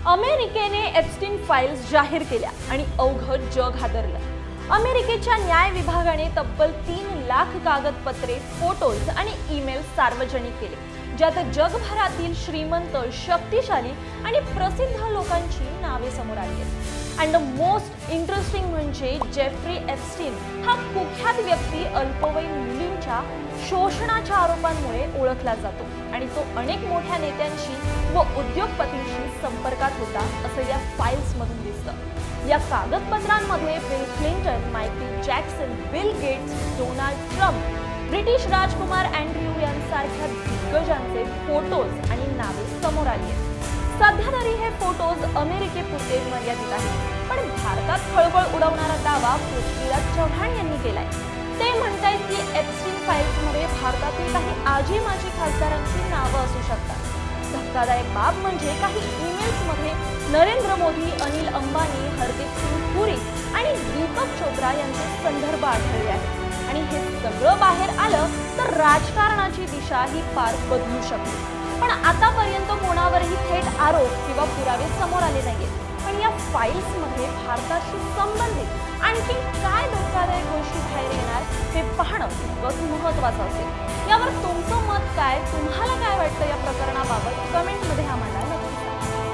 अमेरिकेने Epstein files जाहीर केल्या आणि अवघड जग हादरलं। अमेरिकेच्या न्याय विभागाने तब्बल 3 लाख कागदपत्रे, फोटोज आणि ईमेल सार्वजनिक केले, ज्यात जगभरातील श्रीमंत, शक्तिशाली आणि प्रसिद्ध लोकांची नावे समोर आली आहेत। अँड द मोस्ट इंटरेस्टिंग म्हणजे जेफ्री एप्स्टीन हा कुख्यात व्यक्ती अल्पवयीन मुलींच्या शोषणाच्या आरोपांमुळे ओळखला जातो आणि तो अनेक मोठ्या नेत्यांशी व उद्योगपतींशी संपर्कात होता असं या फाईल्समधून दिसतं। या कागदपत्रांमध्ये Bill Clinton, Michael Jackson, Bill Gates, Donald Trump, British राजकुमार अँड्र्यू यांसारख्या दिग्गजांचे फोटोज आणि नावे समोर आली आहेत। सध्या तरी हे फोटोज अमेरिकेपुरते मर्यादित आहेत, पण भारतात खळबळ उडवणारा दावा पृथ्वीराज चव्हाण यांनी केलाय। ते म्हणतायत की एप्स्टीन फाईल्समध्ये भारतातील काही आजी माजी खासदारांची नावं असू शकतात। धक्कादायक बाब म्हणजे काही ईमेल्समध्ये नरेंद्र मोदी, अनिल अंबानी, हरदीप सिंग पुरी आणि दीपक चोप्रा यांचे संदर्भ आढळले आहेत आणि हे सगळं बाहेर आलं तर राजकारणाची दिशा ही पार बदलू शकते। पण आतापर्यंत कोणावरही थेट आरोप किंवा पुरावे समोर आले नाहीयेत। पण या फाईल्समध्ये भारताशी संबंधित आणखी काय धोकादायक गोष्टी बाहेर येणार हे पाहणं तितकंच महत्त्वाचं असेल। यावर तुमचं मत काय? तुम्हाला काय वाटतं या प्रकरणाबाबत? कमेंटमध्ये आम्हाला